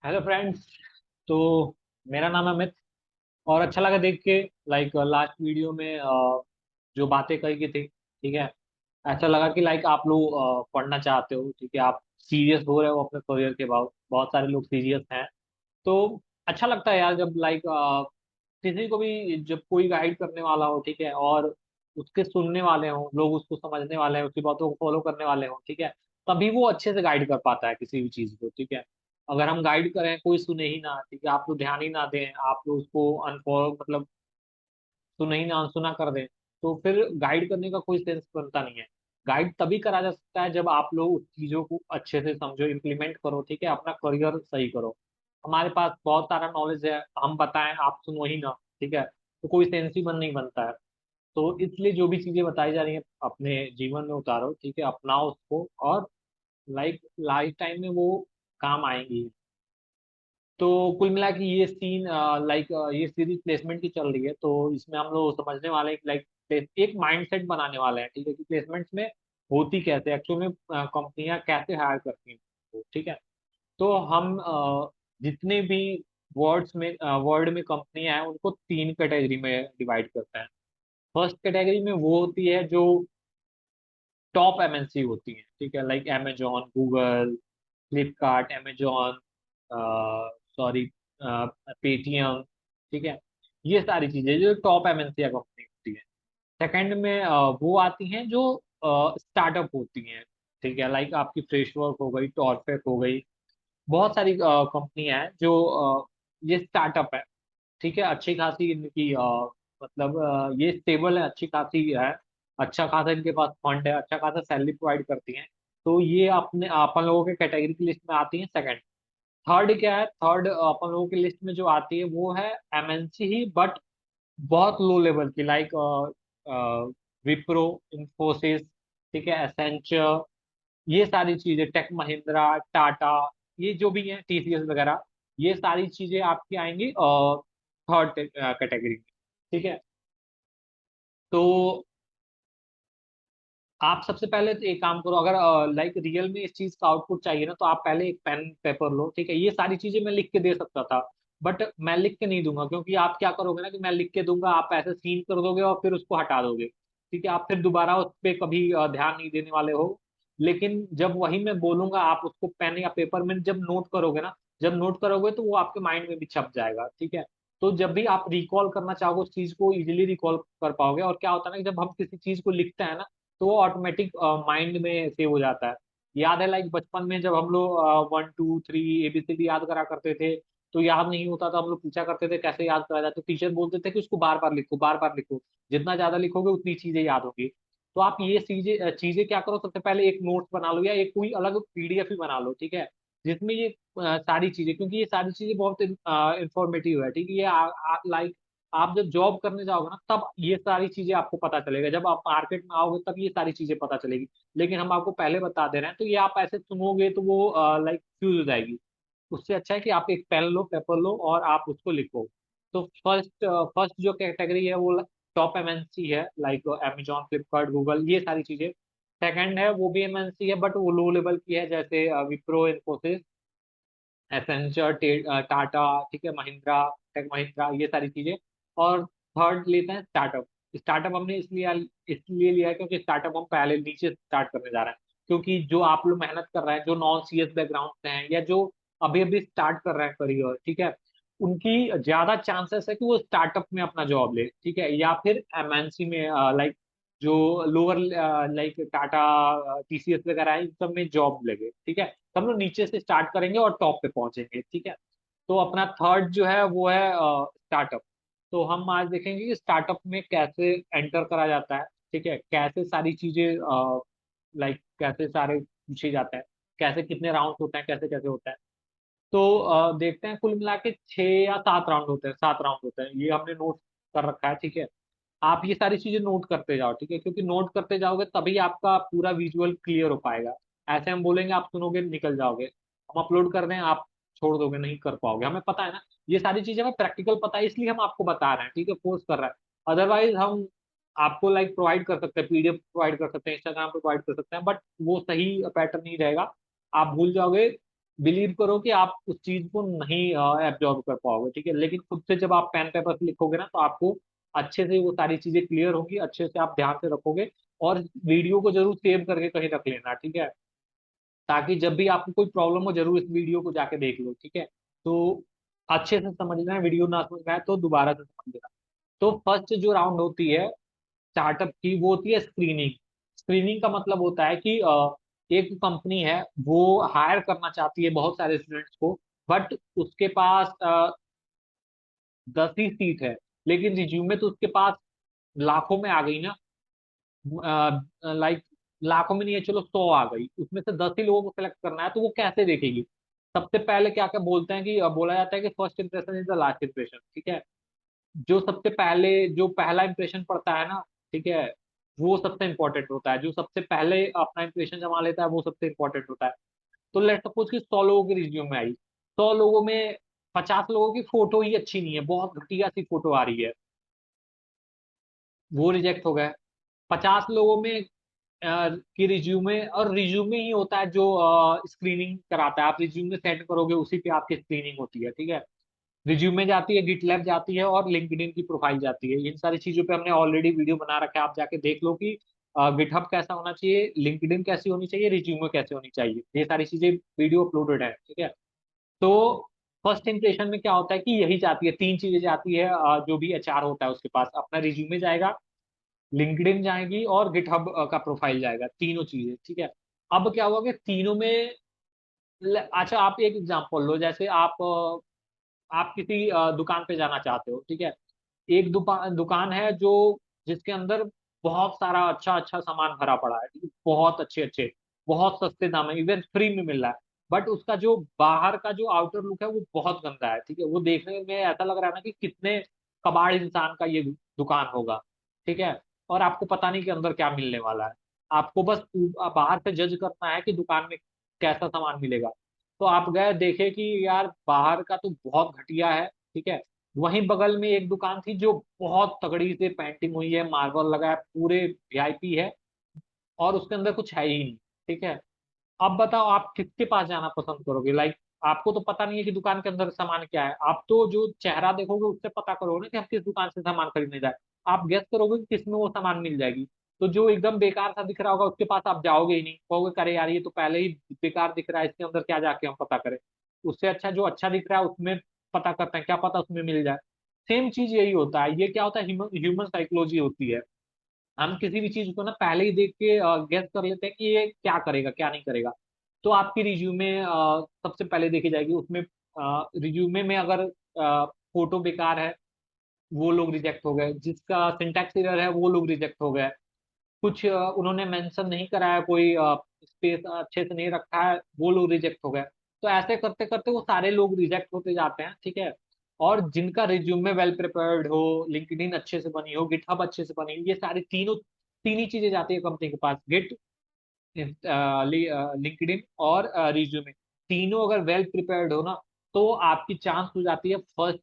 Hello friends. तो मेरा नाम है अमित। और अच्छा लगा देख के लाइक लास्ट वीडियो में जो बातें कही की थी, ठीक है। ऐसा लगा कि लाइक आप लोग पढ़ना चाहते हो, ठीक है। आप सीरियस हो रहे हो अपने करियर के बाद, बहुत सारे लोग सीरियस हैं। तो अच्छा लगता है यार जब लाइक किसी को भी जब कोई गाइड करने वाला हो, ठीक है, और उसके सुनने वाले हो लोग, उसको समझने वाले हैं, उसकी बातों को फॉलो करने वाले हो, ठीक है। तभी वो अच्छे से गाइड कर पाता है किसी भी चीज को, ठीक है। अगर हम गाइड करें कोई सुने ही ना, ठीक है, आप लोग ध्यान ही ना दें, आप लोग उसको अनफॉलो मतलब सुने ही ना, अनसुना कर दें, तो फिर गाइड करने का कोई सेंस बनता नहीं है। गाइड तभी करा जा सकता है जब आप लोग उस चीजों को अच्छे से समझो, इम्प्लीमेंट करो, ठीक है, अपना करियर सही करो। हमारे पास बहुत सारा नॉलेज है, हम बताएं आप सुनो ही ना, ठीक है, तो कोई सेंस ही नहीं बनता है। तो इसलिए जो भी चीजें बताई जा रही हैं अपने जीवन में उतारो, ठीक है, अपनाओ उसको, और लाइक लाइफ टाइम में वो काम आएंगी। तो कुल मिला के ये सीन लाइक ये सीरीज प्लेसमेंट की चल रही है, तो इसमें हम लोग समझने वाले हैं लाइक एक माइंडसेट बनाने वाले हैं, ठीक है, कि प्लेसमेंट्स में होती कैसे, एक्चुअल में कंपनियां कैसे हायर करती हैं, तो ठीक है। तो हम जितने भी वर्ल्ड में कंपनियां हैं उनको तीन कैटेगरी में डिवाइड करते हैं। फर्स्ट कैटेगरी में वो होती है जो टॉप एमएनसी होती हैं, ठीक है, like amazon, Google, Flipkart, amazon, sorry, Paytm, ठीक है। ये सारी चीजें जो टॉप एमएनसी कंपनी होती है। सेकंड में वो आती हैं जो स्टार्टअप होती हैं, ठीक है, लाइक आपकी फ्रेशवर्क हो गई, टॉरफेक हो गई। बहुत सारी कंपनियां हैं जो ये स्टार्टअप है, ठीक है। अच्छी खासी इनकी मतलब ये स्टेबल है, अच्छी खासी है, अच्छा खासा इनके पास फंड है, अच्छा खासा सैलरी प्रोवाइड करती हैं। तो ये अपने अपन लोगों के कैटेगरी की लिस्ट में आती है सेकंड। थर्ड क्या है, थर्ड अपन लोगों की लिस्ट में जो आती है वो है एमएनसी ही, बट बहुत लो लेवल की, लाइक विप्रो, इंफोसिस, ठीक है, एसेंचर, ये सारी चीजें, टेक महिंद्रा, टाटा, ये जो भी है, टीसीएस वगैरह, ये सारी चीजें आपकी आएंगी थर्ड कैटेगरी में, ठीक है। तो आप सबसे पहले तो एक काम करो, अगर लाइक रियल में इस चीज का आउटपुट चाहिए ना, तो आप पहले एक पेन पेपर लो, ठीक है। ये सारी चीजें मैं लिख के दे सकता था, बट मैं लिख के नहीं दूंगा, क्योंकि आप क्या करोगे ना कि मैं लिख के दूंगा, आप ऐसे सीन कर दोगे और फिर उसको हटा दोगे, ठीक है। आप फिर दोबारा उस पर कभी ध्यान नहीं देने वाले हो। लेकिन जब वही मैं बोलूंगा, आप उसको पेन या पेपर में जब नोट करोगे ना, जब नोट करोगे तो वो आपके माइंड में भी छप जाएगा, ठीक है। तो जब भी आप रिकॉल करना चाहोगे उस चीज को इजीली रिकॉल कर पाओगे। और क्या होता है ना कि जब हम किसी चीज को लिखते हैं ना, तो वो ऑटोमेटिक माइंड में सेव हो जाता है। याद है लाइक बचपन में जब हम लोग 1 2 3 ABCD याद करा करते थे, तो याद नहीं होता था, हम लोग पूछा करते थे कैसे याद करा जाए, तो टीचर बोलते थे कि उसको बार बार लिखो, बार बार लिखो, जितना ज्यादा लिखोगे उतनी चीजें याद होगी। तो आप ये चीजें क्या करो, सबसे पहले एक नोट्स बना लो या एक कोई अलग पीडीएफ ही बना लो, ठीक है, जिसमें ये सारी चीजें, क्योंकि ये सारी चीजें बहुत इंफॉर्मेटिव है, ठीक है। ये लाइक आप जब जॉब करने जाओगे ना, तब ये सारी चीजें आपको पता चलेगा, जब आप मार्केट में आओगे तब ये सारी चीजें पता चलेगी। लेकिन हम आपको पहले बता दे रहे हैं, तो ये आप ऐसे सुनोगे तो वो लाइक फ्यूज हो जाएगी। उससे अच्छा है कि आप एक पेन लो, पेपर लो, और आप उसको लिखो। तो फर्स्ट जो कैटेगरी है वो टॉप एमएनसी है, लाइक Amazon, फ्लिपकार्ट, गूगल, ये सारी चीजें। सेकंड है वो भी एमएनसी है, बट वो लो लेवल की है, जैसे विप्रो, इन्फोसिस, एसेंचर, टाटा, ठीक है, महिंद्रा, टेक महिंद्रा, ये सारी चीजें। और थर्ड लेते हैं स्टार्टअप। स्टार्टअप हमने इसलिए लिया है क्योंकि स्टार्टअप हम पहले नीचे स्टार्ट करने जा रहे हैं। क्योंकि जो आप लोग मेहनत कर रहे हैं, जो नॉन सीएस बैकग्राउंड से हैं, या जो अभी अभी स्टार्ट कर रहे हैं करियर, ठीक है, उनकी ज्यादा चांसेस है कि वो स्टार्टअप में अपना जॉब ले, ठीक है, या फिर एमएनसी में, लाइक जो लोअर, लाइक टाटा, टीसीएस वगैरह है, इन सब में जॉब लगे, ठीक है। तो हम लोग नीचे से स्टार्ट करेंगे और टॉप पे पहुंचेंगे, ठीक है। तो अपना थर्ड जो है वो है स्टार्टअप। तो हम आज देखेंगे कि स्टार्टअप में कैसे एंटर करा जाता है, ठीक है, कैसे सारी चीजें लाइक कैसे सारे पूछे जाते हैं, कैसे कितने राउंड होते हैं, कैसे कैसे होता है। तो देखते हैं, कुल मिला के 6 या 7 राउंड होते हैं, 7 राउंड होते हैं, ये हमने नोट कर रखा है, ठीक है। आप ये सारी चीजें नोट करते जाओ, ठीक है, क्योंकि नोट करते जाओगे तभी आपका पूरा विजुअल क्लियर हो पाएगा। ऐसे हम बोलेंगे आप सुनोगे निकल जाओगे, हम अपलोड कर दें आप छोड़ दोगे, नहीं कर पाओगे। हमें पता है ना, ये सारी चीजें हमें प्रैक्टिकल पता है, इसलिए हम आपको बता रहे हैं, ठीक है, फोर्स कर रहे हैं। अदरवाइज हम आपको लाइक प्रोवाइड कर सकते हैं, पीडीएफ प्रोवाइड कर सकते हैं, इंस्टाग्राम पे प्रोवाइड कर सकते हैं, बट वो सही पैटर्न नहीं रहेगा, आप भूल जाओगे। बिलीव करो कि आप उस चीज को नहीं एब्जॉर्ब कर पाओगे, ठीक है। लेकिन खुद से जब आप पेन पेपर से लिखोगे ना, तो आपको अच्छे से वो सारी चीजें क्लियर होंगी, अच्छे से आप ध्यान से रखोगे। और वीडियो को जरूर सेव करके कहीं रख लेना, ठीक है, ताकि जब भी आपको कोई प्रॉब्लम हो जरूर इस वीडियो को जाके देख लो, ठीक है। तो अच्छे से समझना है, वीडियो ना समझ में आए तो दोबारा से समझ लेना। तो फर्स्ट जो राउंड होती है स्टार्टअप की, वो होती है स्क्रीनिंग। स्क्रीनिंग का मतलब होता है कि एक कंपनी है, वो हायर करना चाहती है बहुत सारे स्टूडेंट्स को, बट उसके पास 10 ही सीट है, लेकिन रिज्यूमे तो उसके पास लाखों में आ गई ना। लाइक लाखों में नहीं है, चलो 100 आ गई, उसमें से 10 ही लोगों को सिलेक्ट करना है, तो वो कैसे देखेगी? सबसे पहले क्या क्या बोलते हैं कि बोला जाता है कि first impression is the last impression, ठीक है। जो सबसे पहले जो पहला इंप्रेशन पड़ता है ना, ठीक है, वो सबसे इंपॉर्टेंट होता है। जो सबसे पहले अपना इंप्रेशन जमा लेता है वो सबसे इंपॉर्टेंट होता है। तो लेट सपोज कि 100 लोगों की रिज्यूम में आई, 100 लोगों में 50 लोगों की फोटो ही अच्छी नहीं है, बहुत घटिया सी फोटो आ रही है, वो रिजेक्ट हो गए। 50 लोगों में की रिज्यूमे, और रिज्यूमे ही होता है जो स्क्रीनिंग कराता है। आप रिज्यूमे सेंड करोगे, उसी पे आपकी स्क्रीनिंग होती है, ठीक है। रिज्यूमे जाती है, गिटलैब जाती है, और लिंक्डइन की प्रोफाइल जाती है। इन सारी चीजों पे हमने ऑलरेडी वीडियो बना रखा है, आप जाके देख लो कि गिटहब कैसा होना चाहिए, लिंक्डइन कैसी होनी चाहिए, रिज्यूमे कैसे होनी चाहिए, ये सारी चीजें वीडियो अपलोडेड है, ठीक है। तो फर्स्ट इंप्रेशन में क्या होता है कि यही जाती है, तीन चीजें जाती है। जो भी एचआर होता है उसके पास अपना रिज्यूमे जाएगा, लिंक्डइन जाएगी, और गिटहब का प्रोफाइल जाएगा, तीनों चीजें, ठीक है। अब क्या हुआ कि तीनों में अच्छा, आप एक एग्जांपल लो, जैसे आप किसी दुकान पे जाना चाहते हो, ठीक है। एक दुकान दुकान है जो जिसके अंदर बहुत सारा अच्छा अच्छा सामान भरा पड़ा है, ठीक है? बहुत अच्छे अच्छे, बहुत सस्ते दाम में, इवन फ्री में मिल रहा है। बट उसका जो बाहर का जो आउटर लुक है वो बहुत गंदा है, ठीक है। वो देखने में ऐसा लग रहा है ना कि कितने कबाड़ इंसान का ये दुकान होगा, ठीक है। और आपको पता नहीं कि अंदर क्या मिलने वाला है। आपको बस बाहर से जज करना है कि दुकान में कैसा सामान मिलेगा। तो आप गए देखे कि यार बाहर का तो बहुत घटिया है, ठीक है। वहीं बगल में एक दुकान थी जो बहुत तगड़ी से पेंटिंग हुई है, मार्बल लगा है, पूरे वीआईपी है, और उसके अंदर कुछ है ही नहीं, ठीक है। अब बताओ आप किसके पास जाना पसंद करोगे? लाइक आपको तो पता नहीं है कि दुकान के अंदर सामान क्या है, आप तो जो चेहरा देखोगे उससे पता करोगे ना कि हम किस दुकान से सामान खरीदने जाए। आप गेस करोगे कि किसमें वो सामान मिल जाएगी। तो जो एकदम बेकार सा दिख रहा होगा उसके पास आप जाओगे ही नहीं, कहोगे करे यार ये तो पहले ही बेकार दिख रहा है, इसके अंदर क्या जाके हम पता करें। उससे अच्छा जो अच्छा दिख रहा है उसमें पता करते हैं, क्या पता उसमें मिल जाए। सेम चीज यही होता है, ये क्या होता है, ह्यूमन साइकोलॉजी होती है। हम किसी भी चीज को ना पहले ही देख के गेस कर लेते हैं कि ये क्या करेगा क्या नहीं करेगा। तो आपकी रिज्यूमे सबसे पहले देखी जाएगी, उसमें रिज्यूमे में अगर फोटो बेकार है वो लोग रिजेक्ट हो गए, जिसका सिंटैक्स एरर है वो लोग रिजेक्ट हो गए, कुछ उन्होंने मेंशन नहीं करा है, कोई स्पेस अच्छे से नहीं रखा है, वो लोग रिजेक्ट हो गए। तो ऐसे करते करते वो सारे लोग रिजेक्ट होते जाते हैं, ठीक है। और जिनका रिज्यूमे वेल प्रिपेयर्ड हो, लिंक्डइन अच्छे से बनी हो, गिटहब अच्छे से बनी हो, ये सारी तीन ही चीजें जाती है कंपनी के पास, गिट, लिंक्डइन और रिज्यूमे। तीनों अगर वेल प्रिपेयर्ड हो ना, तो आपकी चांस हो जाती है फर्स्ट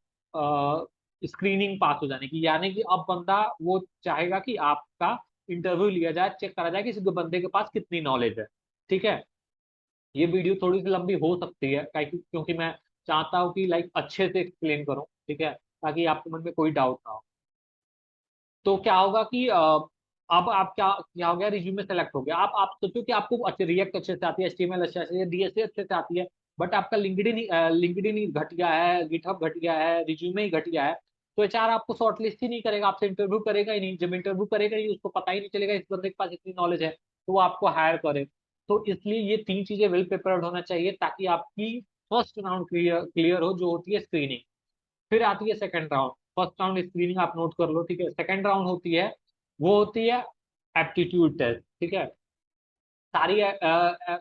स्क्रीनिंग पास हो जाने की। यानी कि अब बंदा वो चाहेगा कि आपका इंटरव्यू लिया जाए, चेक करा जाए कि इस बंदे के पास कितनी नॉलेज है, ठीक है। ये वीडियो थोड़ी सी लंबी हो सकती है, क्योंकि मैं चाहता हूँ कि लाइक अच्छे से एक्सप्लेन करूँ, ठीक है, ताकि आपके मन में कोई डाउट ना हो। तो क्या होगा कि अब आप क्या क्या हो गया, रिज्यूमे सेलेक्ट हो गया। आप सोचो कि आपको अच्छे रिएक्ट अच्छे से आती है, एचटीएमएल अच्छे से, डीएसए अच्छे से आती है, बट आपका लिंक्डइन ही घटिया है, गिटहब घटिया है, रिज्यूमे ही घटिया है। तो एचआर आपको शॉर्टलिस्ट ही नहीं करेगा, आपसे इंटरव्यू करेगा ही नहीं। जब इंटरव्यू करेगा ही, उसको पता ही नहीं चलेगा इस बंदे के पास इतनी नॉलेज है, तो वो आपको हायर करे। तो इसलिए ये तीन चीजें वेल प्रिपेयर्ड होना चाहिए, ताकि आपकी फर्स्ट राउंड क्लियर क्लियर हो, जो होती है स्क्रीनिंग। फिर आती है second round. First round screening आप नोट कर लो, ठीक है। सेकंड राउंड होती है, वो होती है एप्टीट्यूड टेस्ट, ठीक है। सारी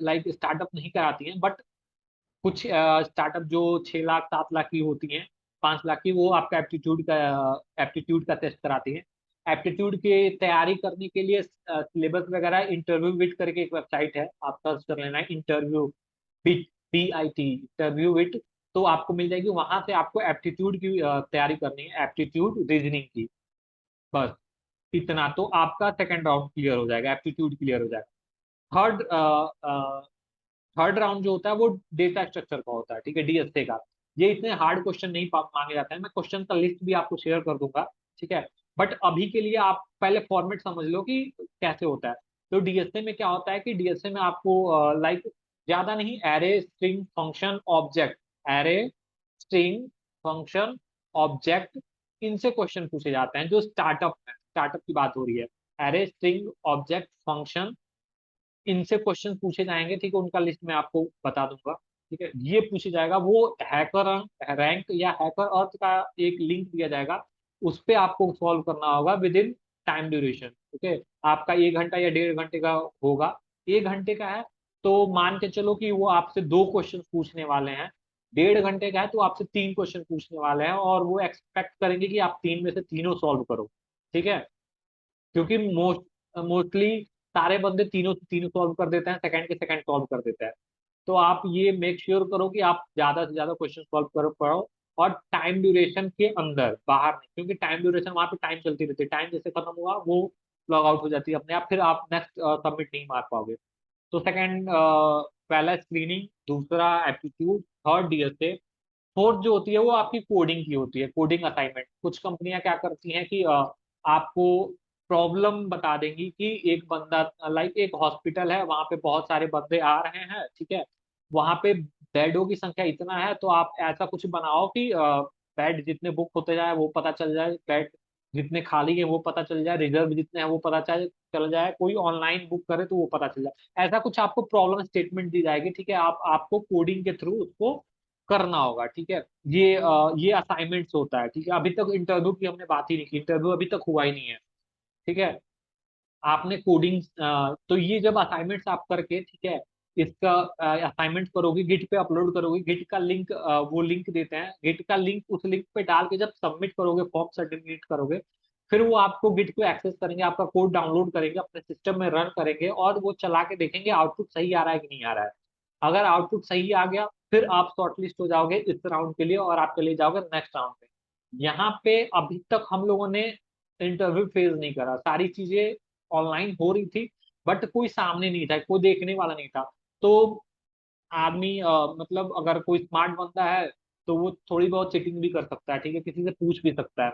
लाइक स्टार्टअप नहीं कराती हैं, बट कुछ स्टार्टअप जो 6 लाख 7 लाख की होती हैं, 5 लाख की, वो आपका एप्टीट्यूड का टेस्ट कराती हैं। एप्टीट्यूड की तैयारी करने के लिए सिलेबस वगैरह इंटरव्यू विट करके एक वेबसाइट है, आप सर्च कर लेना, इंटरव्यू बिट, BIT, इंटरव्यू विट। तो आपको मिल जाएगी, वहां से आपको एप्टीट्यूड की तैयारी करनी है, एप्टीट्यूड रीजनिंग की, बस इतना। तो आपका सेकंड राउंड क्लियर हो जाएगा, एप्टीट्यूड क्लियर हो जाएगा। थर्ड थर्ड राउंड जो होता है वो डेटा स्ट्रक्चर का होता है, ठीक है, डीएसए का। ये इतने हार्ड क्वेश्चन नहीं मांगे जाते हैं, मैं क्वेश्चन का लिस्ट भी आपको शेयर कर दूंगा, ठीक है। बट अभी के लिए आप पहले फॉर्मेट समझ लो कि कैसे होता है। तो डीएसए में क्या होता है कि डीएसए में आपको लाइक ज्यादा नहीं, array string function object, array string function object, इनसे क्वेश्चन पूछे जाते हैं जो स्टार्टअप है, स्टार्टअप की बात हो रही है। एरे स्ट्रिंग ऑब्जेक्ट फंक्शन, इनसे क्वेश्चन पूछे जाएंगे, ठीक है, उनका लिस्ट मैं आपको बता दूंगा, ठीक है। ये पूछे जाएगा, वो हैकर रैंक या हैकर अर्थ का एक लिंक दिया जाएगा, उस पे आपको सॉल्व करना होगा विद इन टाइम ड्यूरेशन, ठीक है। आपका 1 घंटा या 1.5 घंटे का होगा। 1 घंटे का है तो मान के चलो कि वो आपसे 2 क्वेश्चन पूछने वाले हैं। 1.5 घंटे का है तो आपसे 3 क्वेश्चन पूछने वाले हैं, और वो एक्सपेक्ट करेंगे कि आप तीन में से तीनों सॉल्व करो, ठीक है। क्योंकि मोस्टली सारे बंदे तीनों तीनों सॉल्व कर देते हैं, सेकंड के सेकंड सॉल्व कर देते हैं। तो आप ये मेक श्योर करो कि आप ज्यादा से ज्यादा क्वेश्चन सॉल्व करो पढ़ो, और टाइम ड्यूरेशन के अंदर, बाहर नहीं, क्योंकि टाइम ड्यूरेशन वहां पे टाइम चलती रहती है, टाइम जैसे खत्म हुआ वो लॉग आउट हो जाती है अपने आप, फिर आप नेक्स्ट सबमिट नहीं मार पाओगे। तो सेकंड, पहला स्क्रीनिंग, दूसरा एप्टीट्यूड, थर्ड डीएसए, फोर्थ जो होती है वो आपकी कोडिंग की होती है, कोडिंग असाइनमेंट। कुछ कंपनियां क्या करती हैं कि आपको प्रॉब्लम बता देंगी कि एक बंदा, लाइक एक हॉस्पिटल है, वहां पे बहुत सारे बंदे आ रहे हैं, ठीक है, वहां पे बेडों की संख्या इतना है, तो आप ऐसा कुछ बनाओ कि बेड जितने बुक होते जाए वो पता चल जाए, बेड जितने खाली है वो पता चल जाए, रिजर्व जितने हैं वो पता चल जाए, कोई ऑनलाइन बुक करे तो वो पता चल जाए। ऐसा कुछ आपको प्रॉब्लम स्टेटमेंट दी जाएगी, ठीक है, आप आपको कोडिंग के थ्रू उसको करना होगा, ठीक है। ये असाइनमेंट्स होता है, ठीक है। अभी तक इंटरव्यू की हमने बात ही नहीं की, इंटरव्यू अभी तक हुआ ही नहीं है, ठीक है। आपने कोडिंग, तो ये जब असाइनमेंट्स आप करके, ठीक है, इसका असाइनमेंट करोगे, गिट पे अपलोड करोगे, गिट का लिंक, वो लिंक देते हैं, गिट का लिंक, उस लिंक पे डाल के जब सबमिट करोगे, फॉर्म सबमिट करोगे, फिर वो आपको गिट को एक्सेस करेंगे, आपका कोड डाउनलोड करेंगे, अपने सिस्टम में रन करेंगे, और वो चला के देखेंगे आउटपुट सही आ रहा है कि नहीं आ रहा है। अगर आउटपुट सही आ गया, फिर आप शॉर्टलिस्ट हो जाओगे इस राउंड के लिए, और आप चले जाओगे नेक्स्ट राउंड पे। यहाँ पे अभी तक हम लोगों ने इंटरव्यू फेज नहीं करा, सारी चीजें ऑनलाइन हो रही थी, बट कोई सामने नहीं था, कोई देखने वाला नहीं था। तो आदमी, मतलब अगर कोई स्मार्ट बंदा है तो वो थोड़ी बहुत चीटिंग भी कर सकता है, ठीक है, किसी से पूछ भी सकता है।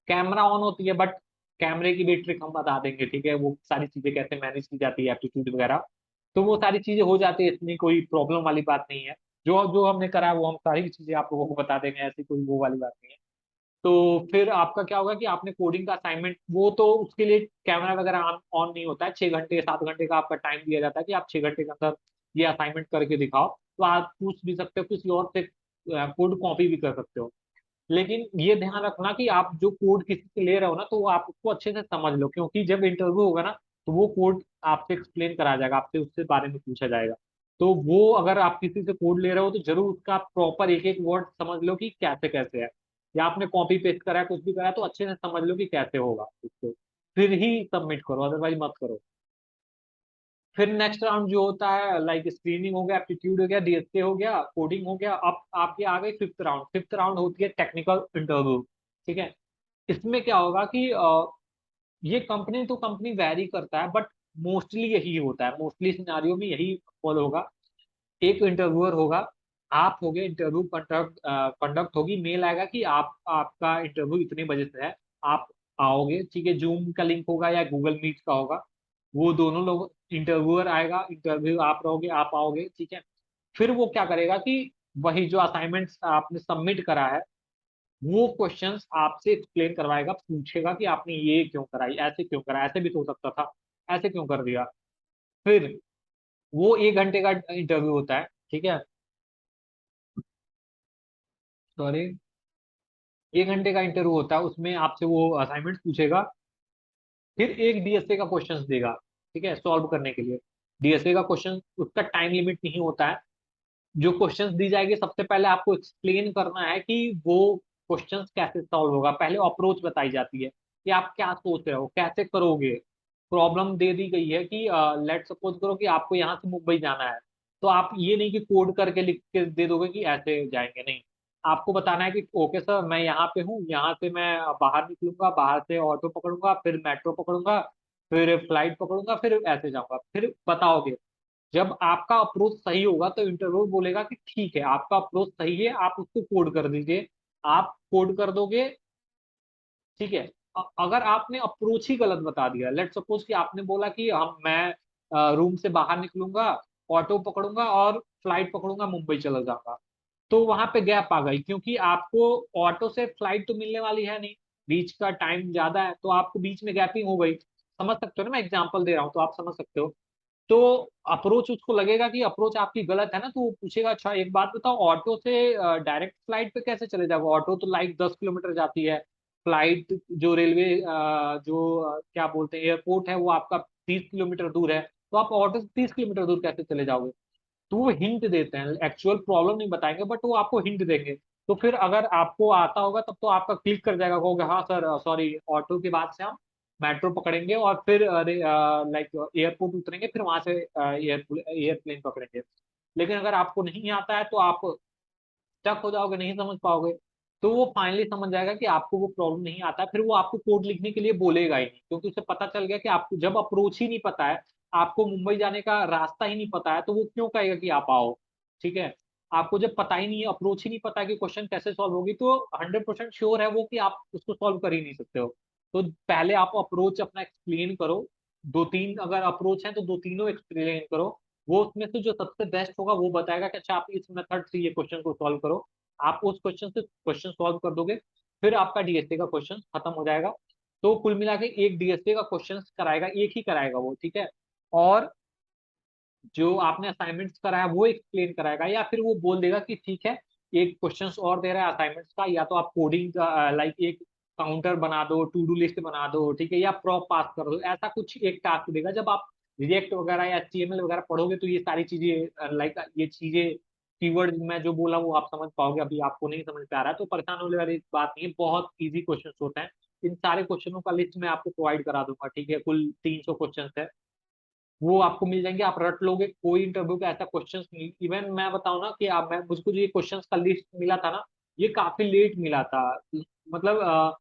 कैमरा ऑन होती है, बट कैमरे की भी ट्रिक हम बता देंगे, ठीक है, वो सारी चीजें कैसे मैनेज की जाती है, एप्टीट्यूड वगैरह, तो वो सारी चीजें हो जाती है, इसमें कोई प्रॉब्लम वाली बात नहीं है। जो जो हमने करा है वो हम सारी चीजें आप लोगों को बता देंगे, ऐसी कोई वो वाली बात नहीं है। तो फिर आपका क्या होगा कि आपने कोडिंग का असाइनमेंट, वो तो उसके लिए कैमरा वगैरह ऑन ऑन नहीं होता है, 6 घंटे 7 घंटे का आपका टाइम दिया जाता है कि आप 6 घंटे के अंदर ये असाइनमेंट करके दिखाओ। तो आप पूछ भी सकते हो, किसी और से कोड कॉपी भी कर सकते हो। लेकिन ये ध्यान रखना कि आप जो कोड किसी से ले रहे हो ना, तो वो आप उसको अच्छे से समझ लो, क्योंकि जब इंटरव्यू होगा ना, तो वो कोड आपसे एक्सप्लेन करा जाएगा, आपसे उससे बारे में पूछा जाएगा। तो वो अगर आप किसी से कोड ले रहे हो तो जरूर उसका प्रॉपर एक एक वर्ड समझ लो कि कैसे कैसे है, या आपने कॉपी पेस्ट करा है, कुछ भी करा है, तो अच्छे से समझ लो कि कैसे होगा उसको, फिर ही सबमिट करो, अदरवाइज मत करो। फिर नेक्स्ट राउंड जो होता है, लाइक स्क्रीनिंग हो गया, एप्टीट्यूड हो गया, डीएसए हो गया, कोडिंग हो गया, अब आपकी आ गई फिफ्थ राउंड। फिफ्थ राउंड होती है टेक्निकल इंटरव्यू, ठीक है। इसमें क्या होगा कि ये कंपनी टू कंपनी वैरी करता है, बट मोस्टली यही होता है, मोस्टली सिनारियो में यही फॉलो होगा। एक इंटरव्यूअर होगा, आप होगे, इंटरव्यू कंडक्ट कंडक्ट होगी, मेल आएगा कि आपका इंटरव्यू इतने बजे से है, आप आओगे, ठीक है, जूम का लिंक होगा या गूगल मीट का होगा, वो दोनों लोग, इंटरव्यूअर आएगा, इंटरव्यू आप रहोगे, आप आओगे, ठीक है। फिर वो क्या करेगा कि वही जो असाइनमेंट्स आपने सबमिट करा है, वो क्वेश्चंस आपसे एक्सप्लेन करवाएगा, पूछेगा कि आपने ये क्यों कराई, ऐसे क्यों करा, ऐसे भी तो हो सकता था, ऐसे क्यों कर दिया। फिर वो 1 घंटे का इंटरव्यू होता है, ठीक है, सॉरी, 1 घंटे का इंटरव्यू होता है, उसमें आपसे वो असाइनमेंट पूछेगा, फिर एक डीएसए का क्वेश्चन देगा, ठीक है, सॉल्व करने के लिए। डीएसए का क्वेश्चन, उसका टाइम लिमिट नहीं होता है। जो क्वेश्चंस दी जाएगी, सबसे पहले आपको एक्सप्लेन करना है कि वो क्वेश्चंस कैसे सॉल्व होगा, पहले अप्रोच बताई जाती है कि आप क्या सोच रहे हो, कैसे करोगे। प्रॉब्लम दे दी गई है कि लेट सपोज करो कि आपको यहाँ से मुंबई जाना है, तो आप ये नहीं कि कोड करके लिख के दे दोगे कि ऐसे जाएंगे, नहीं। आपको बताना है कि ओके सर, मैं यहाँ पे हूँ, यहाँ से मैं बाहर निकलूंगा, बाहर से ऑटो पकड़ूंगा, फिर मेट्रो पकड़ूंगा, फिर फ्लाइट पकड़ूंगा, फिर ऐसे जाऊंगा, फिर बताओगे। जब आपका अप्रोच सही होगा तो इंटरव्यू बोलेगा कि ठीक है आपका अप्रोच सही है, आप उसको कोड कर दीजिए। आप कोड कर दोगे, ठीक है। अगर आपने अप्रोच ही गलत बता दिया, लेट सपोज कि आपने बोला कि हम मैं रूम से बाहर निकलूंगा, ऑटो पकड़ूंगा और फ्लाइट पकड़ूंगा, मुंबई चला जाऊंगा, तो वहां पे गैप आ गई, क्योंकि आपको ऑटो से फ्लाइट तो मिलने वाली है नहीं, बीच का टाइम ज्यादा है, तो आपको बीच में गैपिंग हो गई। समझ सकते हो ना, मैं एग्जांपल दे रहा हूँ तो आप समझ सकते हो। तो अप्रोच उसको लगेगा कि अप्रोच आपकी गलत है ना, तो वो पूछेगा अच्छा एक बात बताओ, ऑटो से डायरेक्ट फ्लाइट पे कैसे चले जाओगे, ऑटो तो लाइक 10 किलोमीटर जाती है, फ्लाइट जो रेलवे जो क्या बोलते हैं एयरपोर्ट है वो आपका 30 किलोमीटर दूर है, तो आप ऑटो से 30 किलोमीटर दूर कैसे चले जाओगे। तो वो हिंट देते हैं, एक्चुअल प्रॉब्लम नहीं बताएंगे बट वो आपको हिंट देंगे। तो फिर अगर आपको आता होगा तब तो आपका क्लिक कर जाएगा, कहोगे हाँ सर सॉरी, ऑटो के बाद से हम मेट्रो पकड़ेंगे और फिर लाइक एयरपोर्ट उतरेंगे, फिर वहां से एयरप्लेन पकड़ेंगे। लेकिन अगर आपको नहीं आता है तो आप स्टक हो जाओगे, नहीं समझ पाओगे। तो वो फाइनली समझ जाएगा कि आपको वो प्रॉब्लम नहीं आता है, फिर वो आपको कोड लिखने के लिए बोलेगा ही नहीं, क्योंकि उसे पता चल गया कि आपको जब अप्रोच ही नहीं पता है, आपको मुंबई जाने का रास्ता ही नहीं पता है, तो वो क्यों कहेगा कि आप आओ। ठीक है। आपको जब पता ही नहीं है, अप्रोच ही नहीं पता है कि क्वेश्चन कैसे सॉल्व होगी, तो 100% श्योर है वो कि आप उसको सॉल्व कर ही नहीं सकते हो। तो पहले आप अप्रोच अपना एक्सप्लेन करो, दो तीन अगर अप्रोच है तो दो तीनों एक्सप्लेन करो। वो उसमें से जो सबसे बेस्ट होगा वो बताएगा कि अच्छा आप इस मेथड से ये क्वेश्चन को सॉल्व करो। आप उस क्वेश्चन से क्वेश्चन सॉल्व कर दोगे, फिर आपका डीएसए का क्वेश्चन खत्म हो जाएगा। तो कुल मिला के एक डीएसए का क्वेश्चन कराएगा, एक ही कराएगा वो, ठीक है। और जो आपने असाइनमेंट्स कराया वो एक्सप्लेन कराएगा, या फिर वो बोल देगा कि ठीक है एक क्वेश्चन और दे रहा है असाइनमेंट्स का, या तो आप कोडिंग का लाइक एक काउंटर बना दो, टू डू लिस्ट बना दो, ठीक है, या प्रॉप पास कर दो, ऐसा कुछ एक टास्क देगा। जब आप रिएक्ट वगैरह या एचटीएमएल वगैरह पढ़ोगे तो ये सारी चीजें लाइक ये चीजें कीवर्ड मैं जो बोला वो आप समझ पाओगे। अभी आपको नहीं समझ में आ रहा है तो परेशान होने वाली बात नहीं है, बहुत इजी क्वेश्चन होते हैं। इन सारे क्वेश्चनों का लिस्ट मैं आपको प्रोवाइड करा दूंगा, ठीक है, कुल 300 क्वेश्चन है, वो आपको मिल जाएंगे, आप रट लोगे, कोई इंटरव्यू का ऐसा क्वेश्चन नहीं। इवन मैं बताऊं ना कि आप मैं मुझको जो ये क्वेश्चन का लिस्ट मिला था ना, ये काफी लेट मिला था, मतलब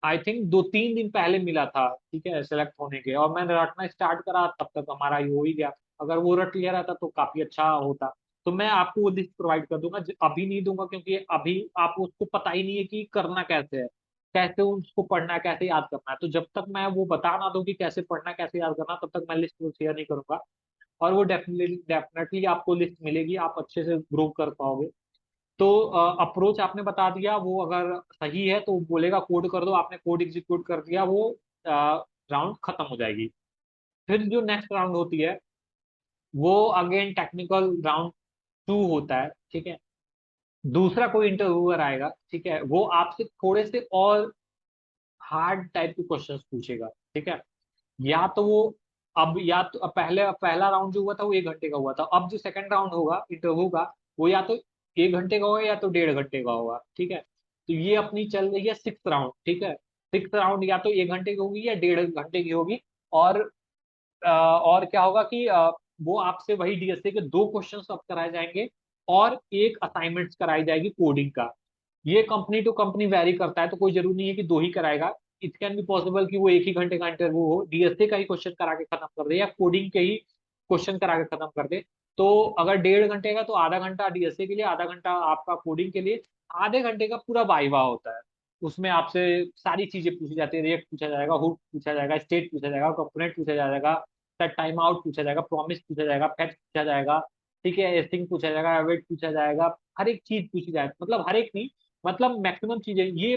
आई थिंक 2-3 दिन पहले मिला था, ठीक है, सेलेक्ट होने के, और मैंने रटना स्टार्ट करा तब तक हमारा ये हो ही गया। अगर वो रट लिया रहता तो काफी अच्छा होता। तो मैं आपको वो लिस्ट प्रोवाइड कर दूंगा, अभी नहीं दूंगा क्योंकि अभी आप उसको पता ही नहीं है कि करना कैसे है, कैसे उसको पढ़ना है, कैसे याद करना है। तो जब तक मैं वो बता ना दूं कि कैसे पढ़ना है, कैसे याद करना है, तब तक मैं लिस्ट को शेयर नहीं करूंगा। और वो डेफिनेटली डेफिनेटली आपको लिस्ट मिलेगी, आप अच्छे से ग्रो कर पाओगे। तो अप्रोच आपने बता दिया, वो अगर सही है तो बोलेगा कोड कर दो, आपने कोड एग्जीक्यूट कर दिया, वो राउंड खत्म हो जाएगी। फिर जो नेक्स्ट राउंड होती है वो अगेन टेक्निकल राउंड 2 होता है, ठीक है। दूसरा कोई इंटरव्यूअर आएगा, ठीक है, वो आपसे थोड़े से और हार्ड टाइप के क्वेश्चंस पूछेगा, ठीक है। या तो वो अब या तो अब पहला राउंड जो हुआ था वो 1 घंटे का हुआ था, अब जो सेकंड राउंड होगा इंटरव्यू का वो या तो 1 घंटे का होगा या तो 1.5 घंटे का होगा, ठीक है। तो ये अपनी चल रही है सिक्स राउंड, ठीक है। सिक्स राउंड या तो 1 घंटे की होगी या 1.5 घंटे की होगी। और और क्या होगा कि वो आपसे वही डीएसए के दो क्वेश्चन अब कराए जाएंगे, और एक असाइनमेंट कराई जाएगी कोडिंग का। ये कंपनी टू कंपनी वैरी करता है, तो कोई जरूरी नहीं है कि दो ही कराएगा। इट कैन बी पॉसिबल कि वो एक ही घंटे का इंटरव्यू हो, डीएसए का ही क्वेश्चन करा के खत्म कर दे, या कोडिंग के ही क्वेश्चन करा के खत्म कर दे। तो अगर 1.5 घंटे का तो आधा घंटा डीएसए के लिए, आधा घंटा आपका कोडिंग के लिए, आधे घंटे का पूरा वाइवा होता है। उसमें आपसे सारी चीजें पूछी जाती है, रिएक्ट पूछा जाएगा, हुक पूछा जाएगा, स्टेट पूछा जाएगा, कंपोनेंट पूछा जाएगा, सेट टाइम आउट पूछा जाएगा, प्रॉमिस पूछा जाएगा, फैक्ट पूछा जाएगा, ठीक है, एस्टिंग पूछा जाएगा, एवेट पूछा जाएगा। हर एक चीज पूछी जाए, मतलब हर एक नहीं, मतलब मैक्सिमम चीजें। ये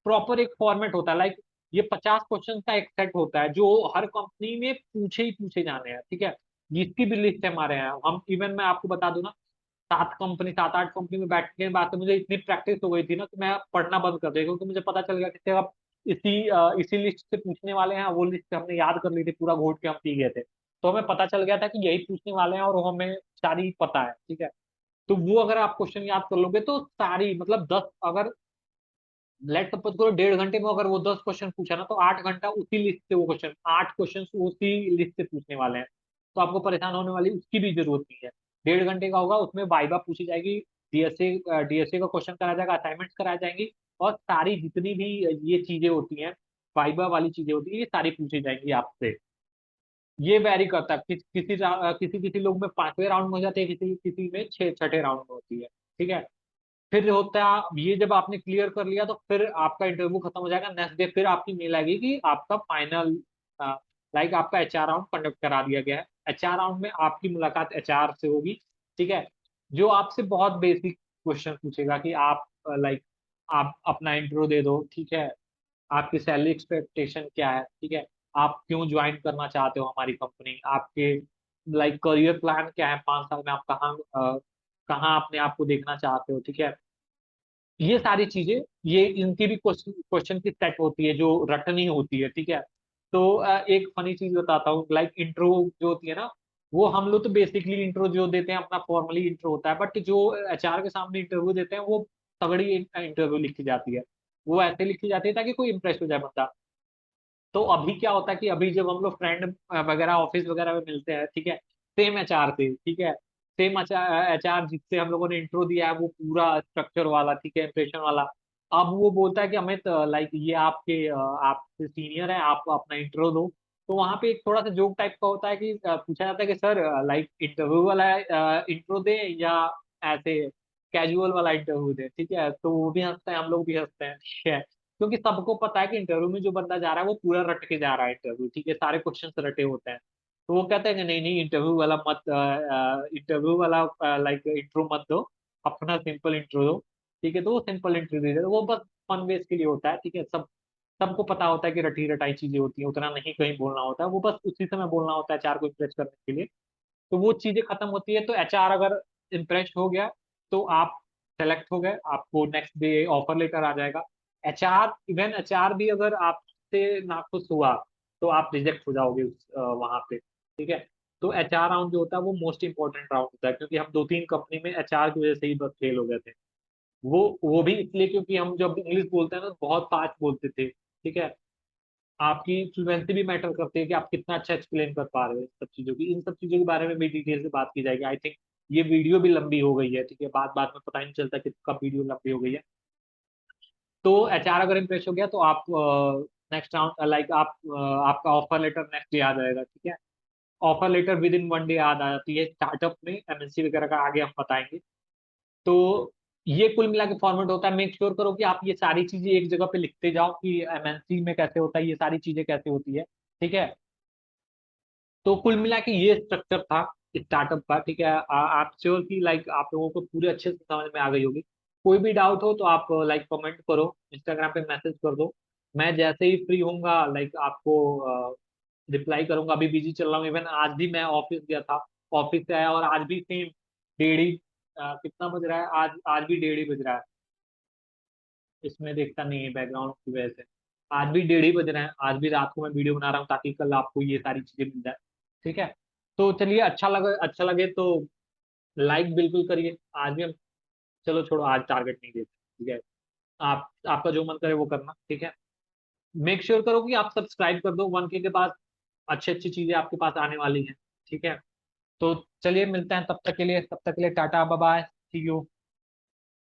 प्रॉपर एक फॉर्मेट होता है, लाइक ये 50 क्वेश्चन का एक सेट होता है जो हर कंपनी में पूछे ही पूछे जाने हैं, ठीक है। जिसकी भी लिस्ट है हमारे यहाँ, हम इवन मैं आपको बता दूं ना, 7-8 कंपनी में बैठने के बाद से मुझे इतनी प्रैक्टिस हो गई थी ना कि मैं पढ़ना बंद कर दिया, क्योंकि मुझे पता चल गया कि अब इसी लिस्ट से पूछने वाले हैं, वो लिस्ट हमने याद कर ली थी, पूरा घोट के हम पी गए थे। तो हमें पता चल गया था कि यही पूछने वाले हैं और वो हमें सारी पता है, ठीक है। तो वो अगर आप क्वेश्चन याद कर लोगे तो सारी मतलब 10, अगर लेट सपोज करो 1.5 घंटे में अगर वो 10 क्वेश्चन पूछा ना, तो 8 घंटा उसी लिस्ट से वो क्वेश्चन, 8 क्वेश्चन उसी लिस्ट से पूछने वाले हैं। तो आपको परेशान होने वाली उसकी भी जरूरत नहीं है। 1.5 घंटे का होगा, उसमें वाइवा पूछी जाएगी, डीएसए डीएसए का क्वेश्चन कराया जाएगा, असाइनमेंट्स कराई जाएंगी, और सारी जितनी भी ये चीजें होती हैं, वाइवा वाली चीजें होती है, ये सारी पूछी जाएंगी आपसे। ये वेरी करता है, किसी किसी लोग में 5वें राउंड में हो जाते हैं, किसी किसी में छठे राउंड में होती है। ठीक है, फिर होता है ये, जब आपने क्लियर कर लिया तो फिर आपका इंटरव्यू खत्म हो जाएगा। नेक्स्ट डे फिर आपकी मेल आएगी कि आपका फाइनल लाइक आपका एचआर राउंड कंडक्ट करा दिया गया है। एचआर राउंड में आपकी मुलाकात एचआर से होगी। ठीक है, जो आपसे बहुत बेसिक क्वेश्चन पूछेगा कि आप लाइक आप अपना इंट्रो दे दो। ठीक है, आपकी सैलरी एक्सपेक्टेशन क्या है। ठीक है, आप क्यों ज्वाइन करना चाहते हो हमारी कंपनी, आपके लाइक करियर प्लान क्या है, 5 साल में आप कहाँ अपने आप को देखना चाहते हो। ठीक है, ये सारी चीजें, ये इनकी भी क्वेश्चन क्वेश्चन की सेट होती है जो रटनी होती है। ठीक है, तो एक फनी चीज बताता हूँ, लाइक इंट्रो जो होती है ना, वो हम लोग तो बेसिकली इंट्रो जो देते हैं अपना फॉर्मली इंट्रो होता है, बट जो एचआर के सामने इंटरव्यू देते हैं वो तगड़ी इंटरव्यू लिखी जाती है। वो ऐसे लिखी जाती है ताकि कोई इंप्रेस हो जाए बंदा। तो अभी क्या होता है कि अभी जब हम लोग फ्रेंड वगैरह ऑफिस वगैरह में मिलते हैं, ठीक है, सेम एचआर से, ठीक है, सेम एचआर जिससे हम लोगों ने इंट्रो दिया है वो पूरा स्ट्रक्चर वाला, ठीक है, इंप्रेशन वाला, अब वो बोलता है कि अमित लाइक ये आपसे सीनियर है, आप अपना इंट्रो दो। तो वहां पे एक थोड़ा सा जोक टाइप का होता है कि पूछा जाता है कि सर लाइक इंटरव्यू वाला इंट्रो दे या ऐसे कैजुअल वाला इंटरव्यू दे। ठीक है, तो वो भी हंसते हैं, हम लोग भी हंसते हैं। ठीक है, क्योंकि सबको पता है कि इंटरव्यू में जो बंदा जा रहा है वो पूरा रट के जा रहा है इंटरव्यू। ठीक है, सारे क्वेश्चन रटे होते हैं। तो वो कहते हैं कि नहीं नहीं, इंटरव्यू वाला लाइक इंट्रो मत दो, अपना सिंपल इंट्रो दो। ठीक है, तो वो सिंपल इंट्रो दे देते, वो बस फन बेस के लिए होता है। ठीक है, सबको पता होता है कि रटी रटाई चीजें होती हैं, उतना नहीं कहीं बोलना होता है, वो बस उसी समय बोलना होता है एचआर को इम्प्रेस करने के लिए। तो वो चीजें खत्म होती है, तो एचआर अगर इम्प्रेस हो गया तो आप सेलेक्ट हो गए, आपको नेक्स्ट डे ऑफर लेटर आ जाएगा। एचआर, इवन एचआर भी अगर आपसे नाखुश हुआ तो आप रिजेक्ट हो जाओगे उस वहां पे। ठीक है, तो एचआर राउंड जो होता है वो मोस्ट इंपॉर्टेंट राउंड होता है, क्योंकि हम 2-3 कंपनी में एचआर की वजह से ही बस फेल हो गए थे। वो भी इसलिए क्योंकि हम जब इंग्लिश बोलते हैं ना तो बहुत फास्ट बोलते थे। ठीक है, आपकी फ्लुएंसी भी मैटर करती है कि आप कितना अच्छा एक्सप्लेन कर पा रहे हो इन सब चीजों की, इन सब चीजों के बारे में भी डिटेल से बात की जाएगी। आई थिंक ये वीडियो भी लंबी हो गई है। ठीक है, बात बात में पता ही नहीं चलता कि कब वीडियो लंबी हो गई है। तो एचआर अगर इम्प्रेस हो गया तो आप नेक्स्ट राउंड लाइक आपका ऑफर लेटर नेक्स्ट डे आ जाएगा। ठीक है, offer letter within 1 day आ जाती है स्टार्टअप में, एमएनसी वगैरह का आगे हम बताएंगे। तो ये कुल मिला के फॉर्मेट होता है। मेक श्योर करो कि आप ये सारी चीजें एक जगह पे लिखते जाओ कि एमएनसी में कैसे होता है, ये सारी चीजें कैसे होती है। ठीक है, तो कुल मिला के ये स्ट्रक्चर था स्टार्टअप का। ठीक है, आप श्योर की लाइक आप लोगों को पूरे अच्छे से समझ में आ गई होगी। कोई भी डाउट हो तो आप लाइक कमेंट करो, इंस्टाग्राम पे मैसेज कर दो। मैं जैसे ही फ्री होऊंगा लाइक आपको रिप्लाई करूंगा। अभी बिजी चल रहा हूँ, इवन आज भी मैं ऑफिस गया था, ऑफिस से आया और आज भी सेम 1:30 कितना बज रहा है, आज आज भी 1:30 बज रहा है। इसमें देखता नहीं है बैकग्राउंड की वजह से। आज भी 1:30 बज रहे हैं, आज भी रात को मैं वीडियो बना रहा हूँ ताकि कल आपको ये सारी चीजें मिल जाए। ठीक है, तो चलिए, अच्छा लगे तो लाइक बिल्कुल करिए आज भी हम। चलो छोड़ो, आज टारगेट नहीं देते। ठीक है, आपका जो मन करे वो करना। ठीक है, मेक श्योर करो कि आप सब्सक्राइब कर दो, 1K के पास अच्छी अच्छी चीजें आपके पास आने वाली हैं। ठीक है, तो चलिए मिलते हैं, तब तक के लिए tata bye bye, see you.